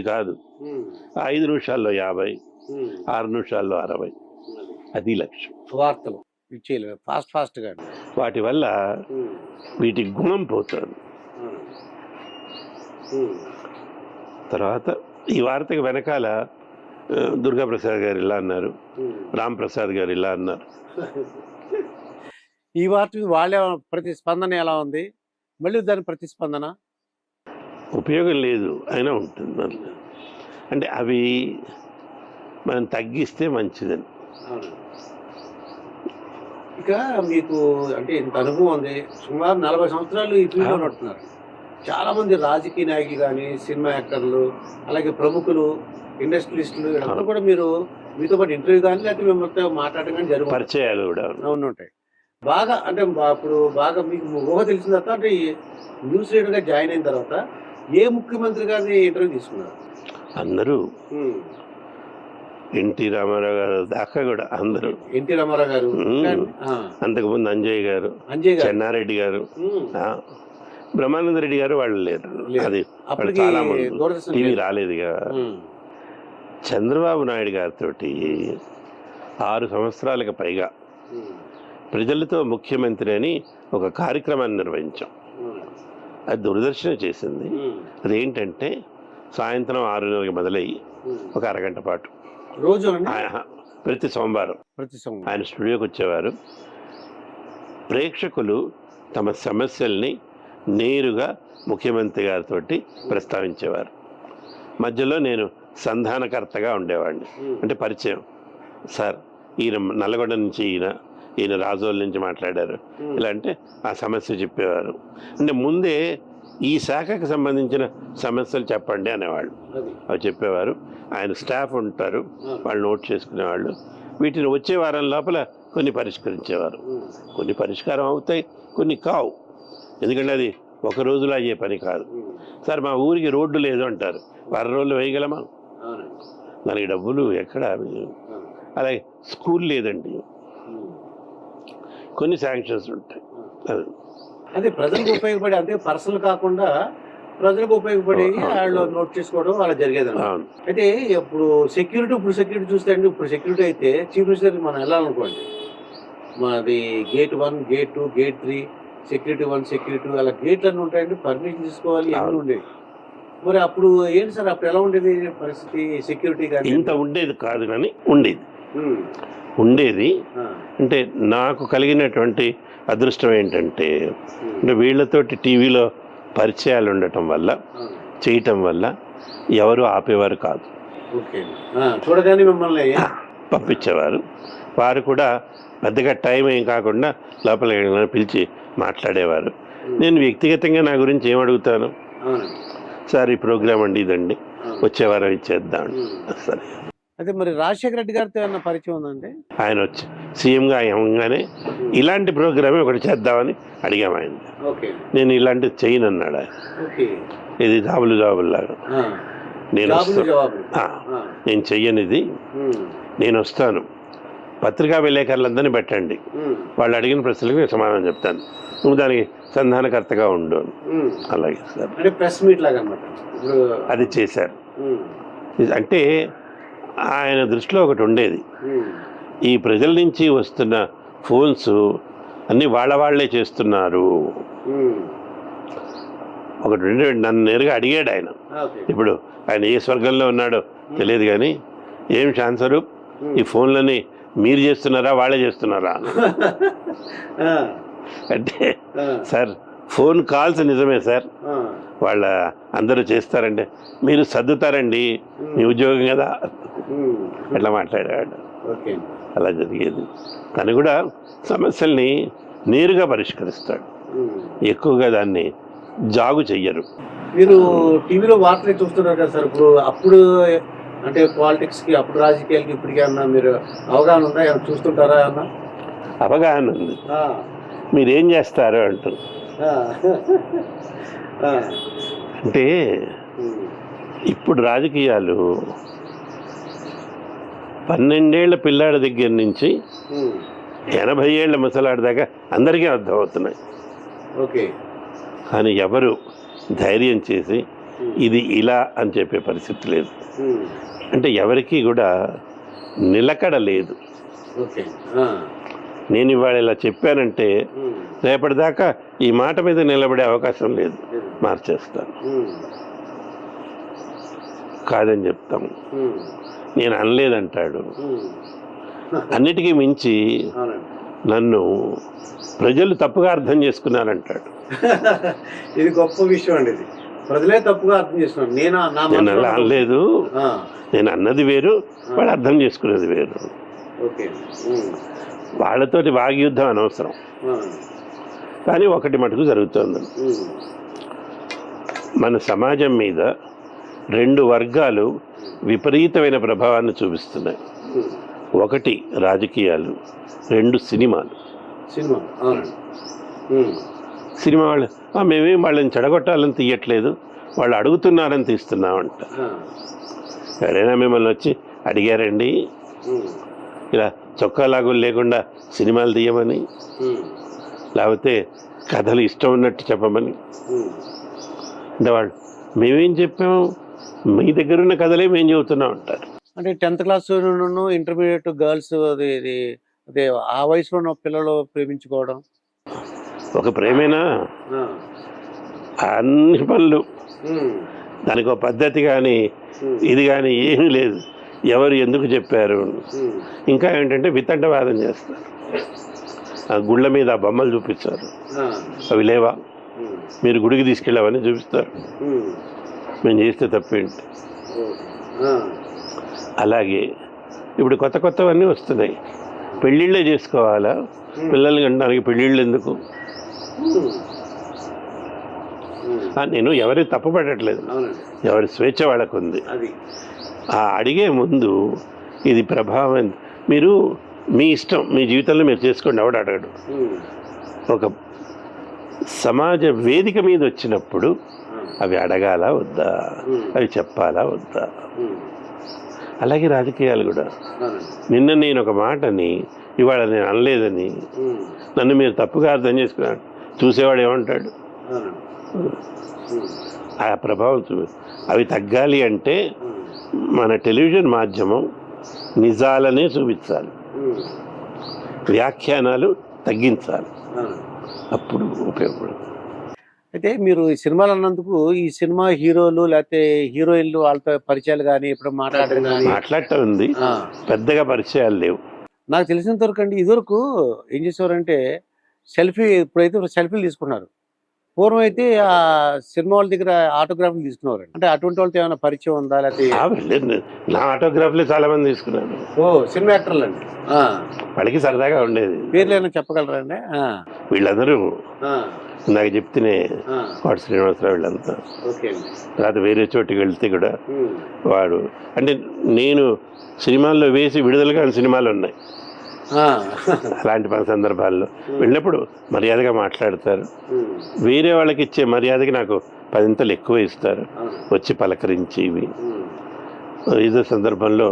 కాదు, 5 నిమిషాల్లో 50, 6 నిమిషాల్లో 60, అది లక్ష్యం. వార్తలు ఇచ్చేయాలి ఫాస్ట్గా. వాటి వల్ల వీటి గుణం పోతుంది. తర్వాత ఈ వార్తకి వెనకాల దుర్గాప్రసాద్ గారు ఇలా అన్నారు, రామ్ ప్రసాద్ గారు ఇలా అన్నారు. ఈ వార్త వాళ్ళే ప్రతిస్పందన ఎలా ఉంది, మళ్ళీ దాని ప్రతిస్పందన ఉపయోగం లేదు అయినా ఉంటుంది. మళ్ళీ అంటే అవి మనం తగ్గిస్తే మంచిదని. ఇక మీకు అంటే ఇంత అనుభవం ఉంది, సుమారు 40 సంవత్సరాలు ఈ ఫీల్డ్లో ఉంటున్నారు. చాలా మంది రాజకీయ నాయకులు కానీ, సినిమా యాక్టర్లు, అలాగే ప్రముఖులు, ఇండస్ట్రియలిస్టులు అందరూ కూడా మీతో పాటు ఇంటర్వ్యూ కానీ లేకపోతే మిమ్మల్ని మాట్లాడడం కానీ జరుగుతుంది. పరిచయాలు కూడా ఉంటాయి. బాగా అంటే అప్పుడు బాగా మీకు ఊహ తెలిసిన తర్వాత అంటే న్యూస్ రీడర్గా జాయిన్ అయిన తర్వాత ఏ ముఖ్యమంత్రి గారిని ఇంటర్వ్యూ తీసుకున్నారు? అందరూ, ఎన్టీ రామారావు గారు దాకా కూడా అందరూ. ఎన్టీ రామారావు గారు, అంతకుముందు అంజయ్ గారు, చెన్నారెడ్డి గారు, బ్రహ్మానంద రెడ్డి గారు వాళ్ళు లేరు. అది చాలా టీవీ రాలేదుగా. చంద్రబాబు నాయుడు గారితో 6 సంవత్సరాలకు పైగా ప్రజలతో ముఖ్యమంత్రి అని ఒక కార్యక్రమాన్ని నిర్వహించాం. అది దూరదర్శన్ చేసింది. అదేంటంటే సాయంత్రం 6:30కి మొదలయ్యి ఒక అరగంట పాటు రోజు ప్రతి సోమవారం ఆయన స్టూడియోకి వచ్చేవారు. ప్రేక్షకులు తమ సమస్యల్ని నేరుగా ముఖ్యమంత్రి గారితో ప్రస్తావించేవారు. మధ్యలో నేను సంధానకర్తగా ఉండేవాడిని. అంటే పరిచయం, సార్ ఈయన నల్లగొండ నుంచి ఈయన రాజోల నుంచి మాట్లాడారు ఇలా అంటే ఆ సమస్య చెప్పేవారు. అంటే ముందే ఈ శాఖకు సంబంధించిన సమస్యలు చెప్పండి అనేవాళ్ళు. అవి చెప్పేవారు. ఆయన స్టాఫ్ ఉంటారు, వాళ్ళు నోట్ చేసుకునేవాళ్ళు. వీటిని వచ్చే వారం లోపల కొన్ని పరిష్కరించేవారు. కొన్ని పరిష్కారం అవుతాయి, కొన్ని కావు. ఎందుకంటే అది ఒక రోజులో అయ్యే పని కాదు. సార్ మా ఊరికి రోడ్డు లేదు అంటారు, 10 రోజులు వేయగలమా? దానికి డబ్బులు ఎక్కడ? అలాగే స్కూల్ లేదండి, కొన్ని శాంక్షన్స్ ఉంటాయి. అదే ప్రజలకు ఉపయోగపడే, అంతే పర్సనల్ కాకుండా ప్రజలకు ఉపయోగపడి వాళ్ళు నోట్ చేసుకోవడం అలా జరిగేది. అయితే ఇప్పుడు సెక్యూరిటీ చూస్తే అండి, ఇప్పుడు సెక్యూరిటీ అయితే చీఫ్ మినిస్టర్ మనం వెళ్ళాలనుకోండి, మాది gate 1, gate 2, gate 3, security 1, security 2 అలా గేట్లు అన్నీ ఉంటాయండి. పర్మిషన్ తీసుకోవాలి, అన్నీ ఉండేవి. మరి అప్పుడు ఏంటి సార్, అప్పుడు ఎలా ఉండేది పరిస్థితి? సెక్యూరిటీ కానీ ఇంత ఉండేది కాదు, కానీ ఉండేది. అంటే నాకు కలిగినటువంటి అదృష్టం ఏంటంటే, అంటే వీళ్ళతోటి టీవీలో పరిచయాలు ఉండటం వల్ల, చేయటం వల్ల ఎవరు ఆపేవారు కాదు. చూడగానే మిమ్మల్ని పంపించేవారు. వారు కూడా పెద్దగా టైం ఏం కాకుండా లోపల పిలిచి మాట్లాడేవారు. నేను వ్యక్తిగతంగా నా గురించి ఏం అడుగుతాను, సార్ ఈ ప్రోగ్రామ్ అండి ఇదండి, వచ్చే వారం ఇచ్చేద్దాం. సరే. అయితే మరి రాజశేఖర రెడ్డి గారితో ఏమన్నా పరిచయం ఉందండి? ఆయన వచ్చి సీఎంగా అయ్యంగానే ఇలాంటి ప్రోగ్రామే ఒకటి చేద్దామని అడిగాము ఆయన. నేను ఇలాంటిది చేయను అన్నాడు ఆయన. ఇది జాబులాగా నేను చెయ్యనిది, నేను వస్తాను, పత్రికా విలేకరులందరినీ పెట్టండి, వాళ్ళు అడిగిన ప్రశ్నలకు నేను సమాధానం చెప్తాను, నువ్వు దానికి సంధానకర్తగా ఉండు. అలాగే సార్, ప్రెస్ మీట్ లాగా అది చేశారు. అంటే ఆయన దృష్టిలో ఒకటి ఉండేది, ఈ ప్రజల నుంచి వస్తున్న ఫోన్స్ అన్నీ వాళ్లే చేస్తున్నారు. ఒకటి నన్ను నేరుగా అడిగాడు ఆయన. ఇప్పుడు ఆయన ఏ స్వర్గంలో ఉన్నాడో తెలియదు కానీ, ఏం ఛాన్సరు, ఈ ఫోన్లని మీరు చేస్తున్నారా వాళ్ళే చేస్తున్నారా అంటే, సార్ ఫోన్ కాల్స్ నిజమే సార్, వాళ్ళ అందరూ చేస్తారంటే మీరు సర్దుతారండి, మీ ఉద్యోగం కదా, అట్లా మాట్లాడాడు. అలా జరిగేది. తను కూడా సమస్యల్ని నేరుగా పరిష్కరిస్తాడు, ఎక్కువగా దాన్ని జాగు చెయ్యరు. మీరు టీవీలో వార్తలు చూస్తున్నారు కదా సార్, అప్పుడు అంటే పాలిటిక్స్కి, అప్పుడు రాజకీయాలకి ఇప్పటికీ అన్నా మీరు అవగాహన ఉందా? ఏమన్నా చూస్తుంటారా? అన్న అవగాహన ఉంది. మీరేం చేస్తారు అంటారు. అంటే ఇప్పుడు రాజకీయాలు 12 ఏళ్ల పిల్లాడి దగ్గర నుంచి 80 ఏళ్ల ముసలాడి దాకా అందరికీ అర్థమవుతున్నాయి. కానీ ఎవరు ధైర్యం చేసి ఇది ఇలా అని చెప్పే పరిస్థితి లేదు. అంటే ఎవరికి కూడా నిలకడ లేదు. ఓకే. నేను ఇవాళ ఇలా చెప్పానంటే రేపటిదాకా ఈ మాట మీద నిలబడే అవకాశం లేదు, మార్చేస్తాను, కాదని చెప్తాము. నేను అనలేదంటాడు. అన్నిటికీ మించి నన్ను ప్రజలు తప్పుగా అర్థం చేసుకున్నారంటాడు. ఇది గొప్ప విషయం అండి. ఇది ప్రజలే తప్పుగా అర్థం చేసుకున్నారు. నేను అలా అనలేదు, నేను అన్నది వేరు, వాళ్ళు అర్థం చేసుకునేది వేరు. వాళ్ళతోటి వాగ్యుద్ధం అనవసరం. కానీ ఒకటి మటుకు జరుగుతుంది, మన సమాజం మీద 2 వర్గాలు విపరీతమైన ప్రభావాన్ని చూపిస్తున్నాయి. ఒకటి రాజకీయాలు, 2 సినిమాలు. సినిమా వాళ్ళు మేమేం వాళ్ళని చెడగొట్టాలని తీయట్లేదు, వాళ్ళు అడుగుతున్నారని తీస్తున్నామంట. ఎవరైనా మిమ్మల్ని వచ్చి అడిగారండి ఇలా చొక్కా లాగులు లేకుండా సినిమాలు తీయమని, లేకపోతే కథలు ఇష్టం ఉన్నట్టు చెప్పమని? అంటే వాళ్ళు మేమేం చెప్పాము, మీ దగ్గర ఉన్న కథలే మేము చెబుతున్నాం అంటారు. అంటే 10th క్లాస్ ఇంటర్మీడియట్ గర్ల్స్ అదే ఆ వయసులో ఉన్న పిల్లలు ప్రేమించుకోవడం ఒక ప్రేమేనా? అన్ని పనులు దానికి ఒక పద్ధతి కానీ ఇది కానీ ఏమీ లేదు. ఎవరు ఎందుకు చెప్పారు? ఇంకా ఏంటంటే వితండవాదం చేస్తారు. ఆ గుళ్ళ మీద ఆ బొమ్మలు చూపిస్తారు, అవి లేవా, మీరు గుడికి తీసుకెళ్ళావని చూపిస్తారు. మేము చేస్తే తప్పేంటి? అలాగే ఇప్పుడు కొత్త కొత్తవన్నీ వస్తున్నాయి. పెళ్ళిళ్ళే చేసుకోవాలా, పిల్లల్ని కంటానికి పెళ్ళిళ్ళు ఎందుకు? నేను ఎవరి తప్పుపడట్లేదు, ఎవరి స్వేచ్ఛ వాళ్ళకు ఉంది. ఆ అడిగే ముందు ఇది ప్రభావం, మీరు మీ ఇష్టం, మీ జీవితంలో మీరు చేసుకోండి, ఎవడు అడగడు. ఒక సమాజ వేదిక మీద వచ్చినప్పుడు అవి అడగాలా వద్దా, అవి చెప్పాలా వద్దా? అలాగే రాజకీయాలు కూడా. నిన్న నేను ఒక మాటని ఇవాళ నేను అనలేదని నన్ను మీరు తప్పుగా అర్థం చేసుకున్నాడు, చూసేవాడు ఏమంటాడు? ఆ ప్రభావం అవి తగ్గాలి అంటే మన టెలివిజన్ మాధ్యమం నిజాలనే చూపించాలి, వ్యాఖ్యానాలు తగ్గించాలి, అప్పుడు ఉపయోగపడుతుంది. అయితే మీరు ఈ సినిమాలు అన్నందుకు ఈ సినిమా హీరోలు లేకపోతే హీరోయిన్లు వాళ్ళతో పరిచయాలు కానీ ఇప్పుడు మాట్లాడటం ఉంది, పెద్దగా పరిచయాలు లేవు. నాకు తెలిసినంత వరకు అండి. ఇదివరకు ఏం చేసేవారంటే ఇప్పుడైతే సెల్ఫీలు తీసుకున్నారు. పూర్వం అయితే ఆ సినిమా వాళ్ళ దగ్గర ఆటోగ్రాఫ్లు తీసుకున్నారు. అంటే అటువంటి వాళ్ళతో ఏమైనా పరిచయం ఉందా? లేకపోతే నా ఆటోగ్రాఫ్లే చాలా మంది తీసుకున్నాను. సినిమా యాక్టర్లు అండి, వాళ్ళకి సరదాగా ఉండేది. పేర్లు ఏమైనా చెప్పగలరా అండి? వీళ్ళందరూ నాకు చెప్తేనే వాడు శ్రీనివాసరావు వీళ్ళంతా. తర్వాత వేరే చోటుకి వెళ్తే కూడా వాడు అంటే నేను సినిమాల్లో వేసి విడుదల కాని సినిమాలు ఉన్నాయి. అలాంటి సందర్భాల్లో వెళ్ళినప్పుడు మర్యాదగా మాట్లాడతారు. వేరే వాళ్ళకి ఇచ్చే మర్యాదకి నాకు 10 ఎక్కువ ఇస్తారు, వచ్చి పలకరించి. ఇవి ఇదే సందర్భంలో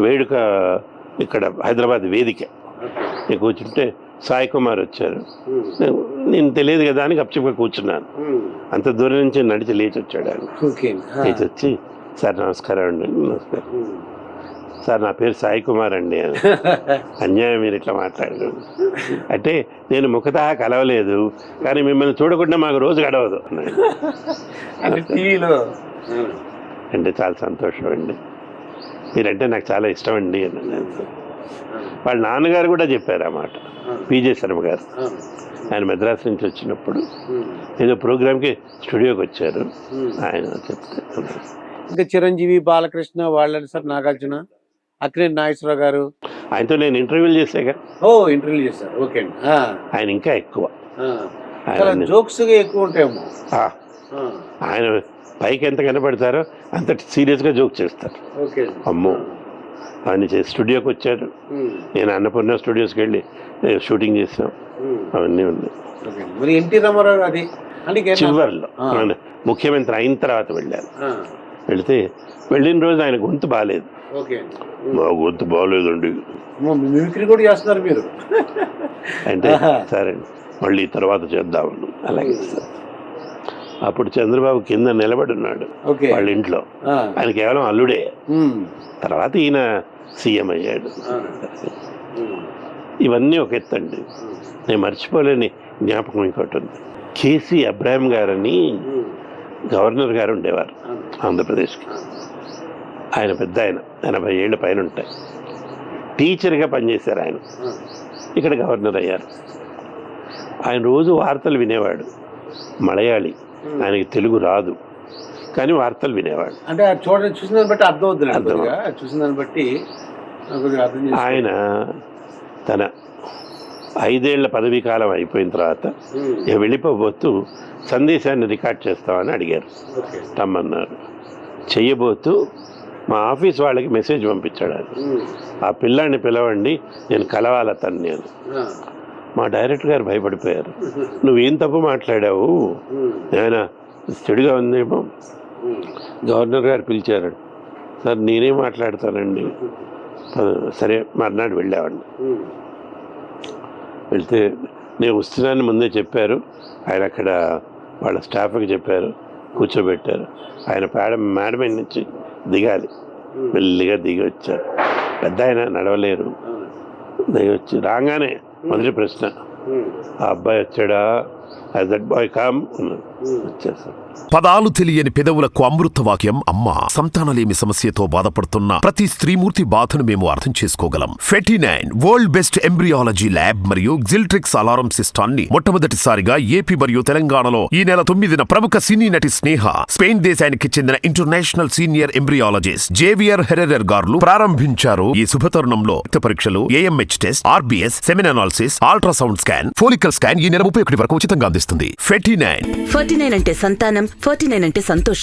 వేడుక ఇక్కడ హైదరాబాద్ వేదిక కూర్చుంటే సాయి కుమార్ వచ్చారు. నేను తెలియదు కదా అని గప్చిప్గా కూర్చున్నాను. అంత దూరం నుంచి నడిచి లేచి వచ్చాడు ఆయన. లేచి వచ్చి సార్ నమస్కారం అండి. నమస్కారం సార్, నా పేరు సాయి కుమార్ అండి. అన్యాయం మీరు ఇట్లా మాట్లాడారు అంటే నేను ముఖతః కలవలేదు, కానీ మిమ్మల్ని చూడకుండా మాకు రోజు గడవదు అంటే చాలా సంతోషం అండి, మీరంటే నాకు చాలా ఇష్టం అండి అన్నాను. వాళ్ళ నాన్నగారు కూడా చెప్పారు ఆ మాట, పిజే శర్మ గారు. ఆయన మద్రాసు నుంచి వచ్చినప్పుడు ఏదో ప్రోగ్రామ్కి స్టూడియోకి వచ్చారు. ఆయన చెప్తే ఇంకా చిరంజీవి, బాలకృష్ణ వాళ్ళని సార్, నాగార్జున, అక్కినేని నాగేశ్వరరావు గారు, ఆయనతో నేను ఇంటర్వ్యూలు చేశాగా. ఇంటర్వ్యూ చేశారు. ఓకే అండి. ఆయన ఇంకా ఎక్కువ జోక్స్ ఎక్కువ ఉంటాయేమో. ఆయన పైకి ఎంత కనపడతారో అంత సీరియస్గా జోక్ చేస్తారు. అమ్మో, ఆయన స్టూడియోకి వచ్చారు. నేను అన్నపూర్ణ స్టూడియోస్కి వెళ్ళి షూటింగ్ చేసాం, అవన్నీ ఉన్నాయి. మరి ఎన్టీ రామారావు అది చివరిలో ముఖ్యమంత్రి అయిన తర్వాత వెళ్ళాను. వెళితే వెళ్ళిన రోజు ఆయన గొంతు బాగాలేదు. మా గొంతు బాగాలేదండి, మిమిక్రీ కూడా చేస్తున్నారు మీరు అంటే సరే మళ్ళీ తర్వాత చేద్దామని. అలాగే సార్ అప్పుడు చంద్రబాబు కింద నిలబడి ఉన్నాడు ఓకే. వాళ్ళ ఇంట్లో. ఆ. ఆయన కేవలం అల్లుడే. ఉమ్. తర్వాత ఈయన సీఎం అయ్యాడు. ఇవన్నీ ఒక ఎత్తండి. నేను మర్చిపోలేని జ్ఞాపకం ఇంకోటి ఉంది. కేసీ అబ్రాహిం గారని గవర్నర్ గారు ఉండేవారు ఆంధ్రప్రదేశ్కి. ఆయన పెద్ద ఆయన, 80 ఏళ్ళ పైన ఉంటాయి. టీచర్గా పనిచేశారు ఆయన. ఇక్కడ గవర్నర్ అయ్యారు. ఆయన రోజు వార్తలు వినేవాడు. మలయాళి, ఆయనకి తెలుగు రాదు, కానీ వార్తలు వినేవాడు. అంటే చూసిన దాన్ని బట్టి అర్థం అవుతుంది. చూసిన దాన్ని బట్టి కొద్దిగా అర్థం చేసుకో. ఆయన తన 5 ఏళ్ల పదవీ కాలం అయిపోయిన తర్వాత ఇక వెళ్ళిపోబోతూ సందేశాన్ని రికార్డ్ చేస్తామని అడిగారు. ఓకే. రమ్మన్నారు. చెయ్యబోతూ మా ఆఫీస్ వాళ్ళకి మెసేజ్ పంపించాడు ఆయన. ఆ పిల్లాడిని పిలవండి, నేను కలవాలి అతన్ని అని. మా డైరెక్టర్ గారు భయపడిపోయారు. నువ్వేం తప్పు మాట్లాడావు, ఏమైనా చెడుగా ఉందేమో. గవర్నర్ గారు పిలిచారు. సార్ నేనేం మాట్లాడతానండి. సరే మర్నాడు వెళ్ళామండి. వెళ్తే నేను వస్తున్నానని ముందే చెప్పారు. ఆయన అక్కడ వాళ్ళ స్టాఫ్కి చెప్పారు, కూర్చోబెట్టారు. ఆయన మేడ మీద నుంచి దిగాలి. మెల్లిగా దిగి వచ్చారు. పెద్ద ఆయన నడవలేరు. దిగి వచ్చి రాగానే మొదటి ప్రశ్న, ఆ అబ్బాయి వచ్చాడా? Has that boy come? వచ్చేసారు. పదాలు తెలియని పెదవులకు అమృత వాక్యం అమ్మ. సంతానలేమి సమస్యతో బాధపడుతున్న ప్రతి స్త్రీమూర్తి బాధను మేము అర్థం చేసుకోగలం. 49 వరల్డ్ బెస్ట్ ఎంబ్రియాలజీ ల్యాబ్ మరియు జిల్ట్రిక్స్ అలారం సిస్టాన్ని మొట్టమొదటిసారిగా ఏపీ మరియు తెలంగాణలో ఈ నెల 9న ప్రముఖ సినీ నటి స్నేహ, స్పెయిన్ దేశానికి చెందిన international senior embryologist Javier Herrera గారు ప్రారంభించారు. ఈ శుభతరుణంలో రక్త పరీక్షలు, AMH test, RBS, semen analysis, ultrasound scan, follicle scan ఈ నెల 31 వరకు ఉచితంగా అందిస్తుంది. 49 49 అంటే సంతానం, 49 అంటే సంతోషం.